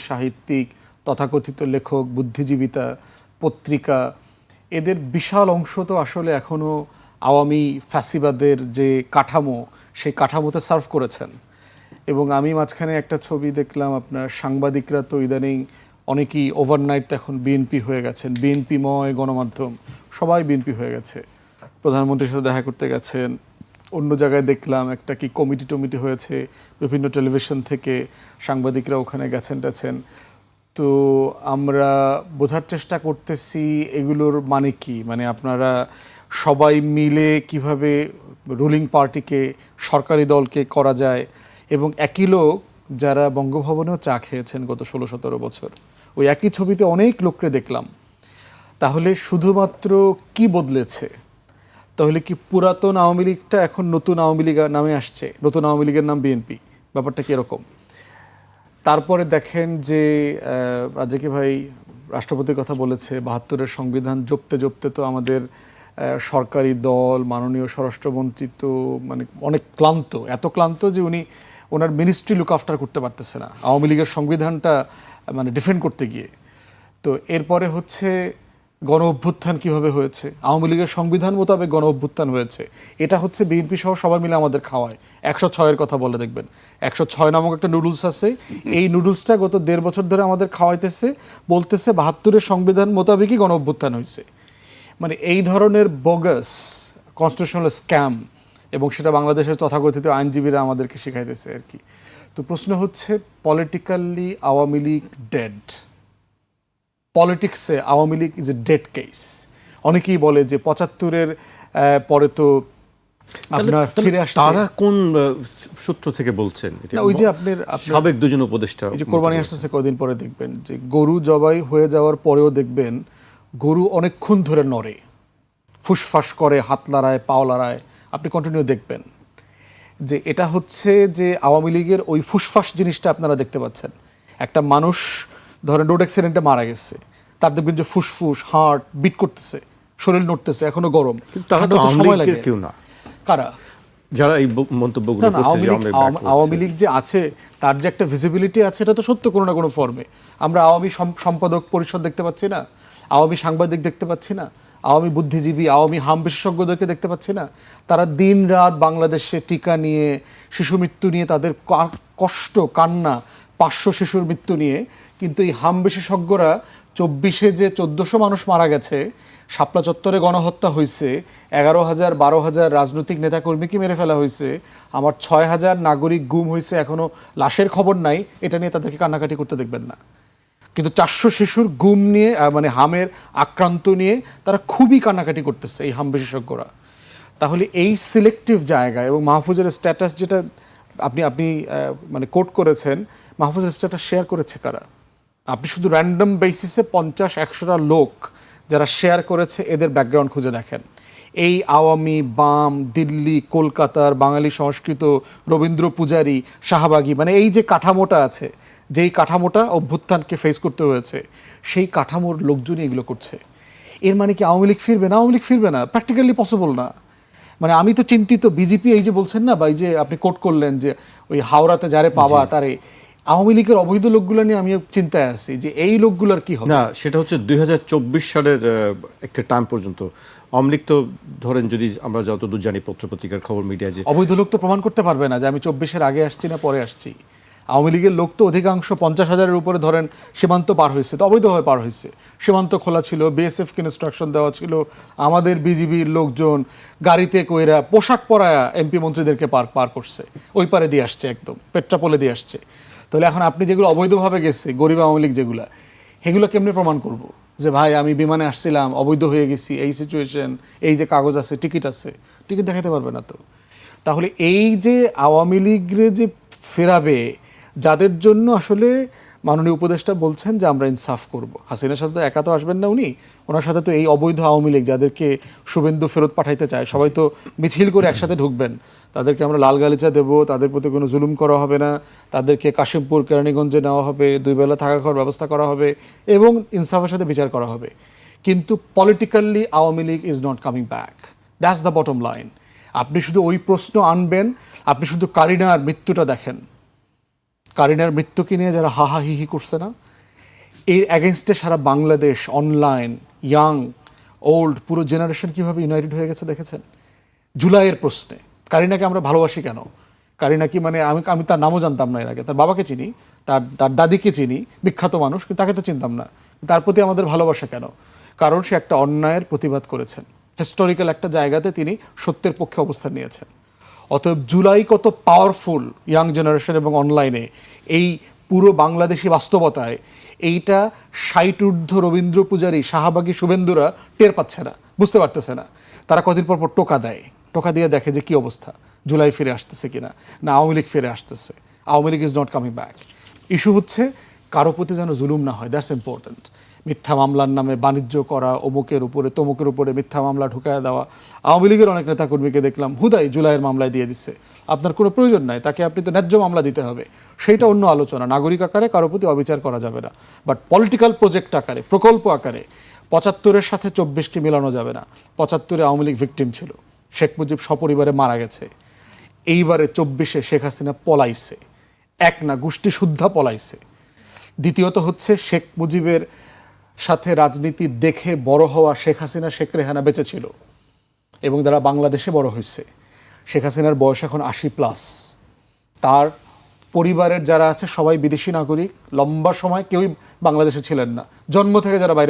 সাহিত্যিক, তথাকথিত লেখক, বুদ্ধিজীবিতা, পত্রিকা, এদের বিশাল অংশ তো আসলে এখনও আওয়ামী ফ্যাসিবাদের যে কাঠামো, সেই কাঠামোতে সার্ভ করেছেন। এবং আমি মাঝখানে একটা ছবি দেখলাম, আপনার সাংবাদিকরা তো ইদানিং অনেকেই ওভারনাইট এখন বিএনপি হয়ে গেছেন, বিএনপিময় গণমাধ্যম সবাই বিএনপি হয়ে গেছে। প্রধানমন্ত্রীর সাথে দেখা করতে গেছেন, অন্য জায়গায় দেখলাম একটা কি কমিটি হয়েছে, বিভিন্ন টেলিভিশন থেকে সাংবাদিকরা ওখানে গেছেন। তো আমরা বোঝার চেষ্টা করতেছি এগুলোর মানে কি, মানে আপনারা সবাই মিলে কিভাবে রুলিং পার্টিকে, সরকারি দলকে করা যায়। এবং একই লোক যারা বঙ্গভবনেও চা খেয়েছেন গত 16-17 বছর, ওই একই ছবিতে অনেক লোককে দেখলাম। তাহলে শুধুমাত্র কি বদলেছে? তাহলে কি পুরাতন আওয়ামী লীগটা এখন নতুন আওয়ামী লীগ নামে আসছে, নতুন আওয়ামী লীগের নাম বিএনপি? ব্যাপারটা কীরকম? তারপরে দেখেন যে রাজাকি ভাই রাষ্ট্রপতির কথা বলেছে, 72-এর সংবিধান জপতে তো আমাদের সরকারি দল, মাননীয় স্বরাষ্ট্রমন্ত্রী তো মানে অনেক ক্লান্ত, এত ক্লান্ত যে উনি ওনার মিনিস্ট্রি লুক আফটার করতে পারতেছে না আওয়ামী লীগের সংবিধানটা মানে ডিফেন্ড করতে গিয়ে। তো এরপরে হচ্ছে গণ অভ্যুত্থান কীভাবে হয়েছে, আওয়ামী লীগের সংবিধান মোতাবেক গণ অভ্যুত্থান হয়েছে। এটা হচ্ছে বিএনপি সহ সবাই মিলে আমাদের খাওয়ায়। 106-এর কথা বলে দেখবেন, 106 নামক একটা নুডলস আছে, এই নুডলসটা গত 1.5 বছর ধরে আমাদের খাওয়াইতেছে, বলতেছে 72-এর সংবিধান মোতাবেকই গণ অভ্যুত্থান হয়েছে। মানে এই ধরনের বোগাস কনস্টিটিউশনাল স্ক্যাম, এবং সেটা বাংলাদেশের তথাকথিত আইনজীবীরা আমাদেরকে শেখাইতেছে আর কি। তো প্রশ্ন হচ্ছে, পলিটিক্যালি আওয়ামী লীগ ডেড, পলিটিক্সে Awami League is a dead case. অনেকেই বলে যে 75-এর পরে তো আপনার ফিরে আসছে। তারা কোন সূত্র থেকে বলছেন? ওই যে আপনার সাবেক দুজন উপদেষ্টা, এই যে কোরবানি আসতেছে কদিন পরে, দেখবেন যে গরু জবাই হয়ে যাওয়ার পরেও দেখবেন গরু অনেকক্ষণ ধরে নড়ে, ফুসফাস করে, হাত লড়ায়, পাও লড়ায়, আপনি কন্টিনিউ দেখবেন যে এটা হচ্ছে যে আওয়ামী লীগের ওই ফুসফাস জিনিসটা আপনারা দেখতে পাচ্ছেন। একটা মানুষ ধরেন রোড অ্যাক্সিডেন্টে মারা গেছে, তার দেখবেন যে ফুসফুস, হার্ট বিট করতেছে, শরীর নড়তেছে, এখনো গরম। তারা তো সময় লাগে কেউ না, কারা যারা এই মন্তব্যগুলো করছে। আওয়ামী লীগ যে আছে তার যে একটা ভিজিবিলিটি আছে, এটা তো সত্য কোনো না কোনো ফর্মে। আমরা আওয়ামী সম্পাদক পরিষদ দেখতে পাচ্ছি না, আওয়ামী সাংবাদিক দেখতে পাচ্ছি না, আওয়ামী বুদ্ধিজীবী, আওয়ামী হাম বিশেষজ্ঞদেরকে দেখতে পাচ্ছি না। তারা দিন রাত বাংলাদেশে টিকা নিয়ে, শিশু মৃত্যু নিয়ে, তাদের কষ্ট, কান্না, 500 শিশুর মৃত্যু নিয়ে। কিন্তু এই হাম বিশেষজ্ঞরা 24-এ যে 1400 মানুষ মারা গেছে, শাপলা চত্বরে গণহত্যা হয়েছে, 11,000-12,000 রাজনৈতিক নেতাকর্মীকে মেরে ফেলা হয়েছে, আমার 6,000 নাগরিক গুম হয়েছে, এখনও লাশের খবর নাই, এটা নিয়ে তাদেরকে কান্নাকাটি করতে দেখবেন না। কিন্তু 400 শিশুর গুম নিয়ে, মানে হামের আক্রান্ত নিয়ে তারা খুবই কান্নাকাটি করতেছে এই হাম বিশেষজ্ঞরা। তাহলে এই সিলেক্টিভ জায়গায়, এবং মাহফুজের স্ট্যাটাস যেটা আপনি মানে কোট করেছেন, মাহফুজের স্ট্যাটাস শেয়ার করেছে কারা? আপনি শুধু র্যান্ডম বেসিসে 50-100টা লোক যারা শেয়ার করেছে এদের ব্যাকগ্রাউন্ড খুঁজে দেখেন। এই আওয়ামী, বাম, দিল্লি, কলকাতার বাঙালি সংস্কৃত, রবীন্দ্র পূজারী, শাহবাগী, মানে এই যে কাঠামোটা আছে, যেই কাঠামোটা অভ্যুত্থানকে ফেস করতে হয়েছে, সেই কাঠামোর লোকজনই এগুলো করছে। এর মানে কি আওয়ামী লীগ ফিরবে না? আওয়ামী লীগ ফিরবে না, প্র্যাকটিক্যালি পসিবল না। মানে আমি তো চিন্তিত, বিজেপি এই যে বলছেন না, বা এই যে আপনি কোট করলেন যে ওই হাওড়াতে যারে পাওয়া তারে, আওয়ামী লীগের অবৈধ লোকগুলো নিয়ে আমি চিন্তায় আছি যে এই লোকগুলোর কি হবে। না, সেটা হচ্ছে 2024 সালের একটা টাইম পর্যন্ত আওয়ামী লীগ তো ধরেন, যদি আমরা যতদূর জানি পত্রপত্রিকার খবর, মিডিয়া, যে অবৈধ লোক তো প্রমাণ করতে পারবে না যে আমি 24-এর আগে আসছি না পরে আসছি। আওয়ামী লীগের লোক তো অধিকাংশ 50,000-এর উপরে ধরেন সীমান্ত পার হয়েছে, তো অবৈধভাবে পার হয়েছে। সীমান্ত খোলা ছিল, বিএসএফকে ইনস্ট্রাকশন দেওয়া ছিল, আমাদের বিজিবির লোকজন গাড়িতে কইরা পোশাক পরায়া এমপি মন্ত্রীদেরকে পার করছে, ওই পারে দিয়ে আসছে, একদম পেট্রাপোলে দিয়ে আসছে। তাহলে এখন আপনি যেগুলো অবৈধভাবে গেছে, গরিব আওয়ামী লীগ যেগুলো, সেগুলো কেমনি প্রমাণ করব যে ভাই আমি বিমানে আসছিলাম, অবৈধ হয়ে গেছি, এই সিচুয়েশন, এই যে কাগজ আছে, টিকিট আছে? টিকিট দেখাতে পারবে না তো। তাহলে এই যে আওয়ামী লীগরে যে ফেরাবে, যাদের জন্য আসলে মাননীয় উপদেষ্টা বলছেন যে আমরা ইনসাফ করব, হাসিনার সাথে তো একা তো আসবেন না উনি, ওনার সাথে তো এই অবৈধ আওয়ামী লীগ যাদেরকে শুভেন্দু ফেরত পাঠাইতে চায়, সবাই তো মিছিল করে একসাথে ঢুকবেন, তাদেরকে আমরা লাল গালিচা দেবো, তাদের প্রতি কোনো জুলুম করা হবে না, তাদেরকে কাশিমপুর, কেরানীগঞ্জে নেওয়া হবে, 2 বেলা থাকা খাওয়ার ব্যবস্থা করা হবে, এবং ইনসাফের সাথে বিচার করা হবে। কিন্তু politically Awami League is not coming back, that's the bottom line. আপনি শুধু ওই প্রশ্ন আনবেন, আপনি শুধু কারিনার মৃত্যুটা দেখেন, কারিনার মৃত্যুকে নিয়ে যারা হাহাহিহি করছে না, এর অ্যাগেনস্টে সারা বাংলাদেশ, অনলাইন, ইয়াং, ওল্ড, পুরো জেনারেশন কীভাবে ইউনাইটেড হয়ে গেছে দেখেছেন জুলাইয়ের প্রশ্নে। কারিনাকে আমরা ভালোবাসি কেন? কারিনা কি মানে আমি তার নামও জানতাম না এর আগে। তার বাবাকে চিনি, তার দাদিকে চিনি, বিখ্যাত মানুষ, কিন্তু তাকে তো চিনতাম না। তার প্রতি আমাদের ভালোবাসা কেন? কারণ সে একটা অন্যায়ের প্রতিবাদ করেছেন, হিস্টোরিক্যাল একটা জায়গাতে তিনি সত্যের পক্ষে অবস্থান নিয়েছেন। অতএব জুলাই কত পাওয়ারফুল ইয়াং জেনারেশন এবং অনলাইনে, এই পুরো বাংলাদেশি বাস্তবতায় এইটা 60 ঊর্ধ্ব রবীন্দ্র পূজারী, শাহবাগী শুভেন্দুরা টের পাচ্ছে না, বুঝতে পারতেছে না। তারা কদিন পর পর টোকা দেয়, টোকা দিয়ে দেখে যে কি অবস্থা, জুলাই ফিরে আসতেছে কিনা, না আওয়ামী লীগ ফিরে আসতেছে। Awami League is not coming back. Issue হচ্ছে কারো প্রতি যেন জুলুম না হয়, দ্যাটস ইম্পর্ট্যান্ট। মিথ্যা মামলার নামে বাণিজ্য করা, অমুকের উপরে তমুকের উপরে মিথ্যা মামলা ঢুকায় দেওয়া। আওয়ামী লীগের অনেক নেতাকর্মীকে দেখলাম হুদাই জুলাইয়ের মামলায় দিয়ে দিচ্ছে। আপনার কোনো প্রয়োজন নাই, তাকে আপনি তো ন্যায্য মামলা দিতে হবে, সেইটা অন্য আলোচনা। নাগরিক আকারে কারো প্রতি অবিচার করা যাবে না, বাট পলিটিক্যাল প্রজেক্ট আকারে, প্রকল্প আকারে 75-এর সাথে 24-কে মেলানো যাবে না। 75-এ আওয়ামী লীগ ভিকটিম ছিল, শেখ মুজিব সপরিবারে মারা গেছে। এইবারে 24-এ শেখ হাসিনা পলাইছে, এক না গোষ্ঠী শুদ্ধা পলাইছে। দ্বিতীয়ত হচ্ছে শেখ মুজিবের সাথে রাজনীতি দেখে বড় হওয়া শেখ হাসিনা, শেখ রেহানা বেঁচে ছিল এবং তারা বাংলাদেশে বড় হয়েছে। শেখ হাসিনার বয়স এখন 80+। তার পরিবারের যারা আছে সবাই বিদেশি নাগরিক, লম্বা সময় কেউই বাংলাদেশে ছিলেন না, জন্ম থেকে যারা বাইরে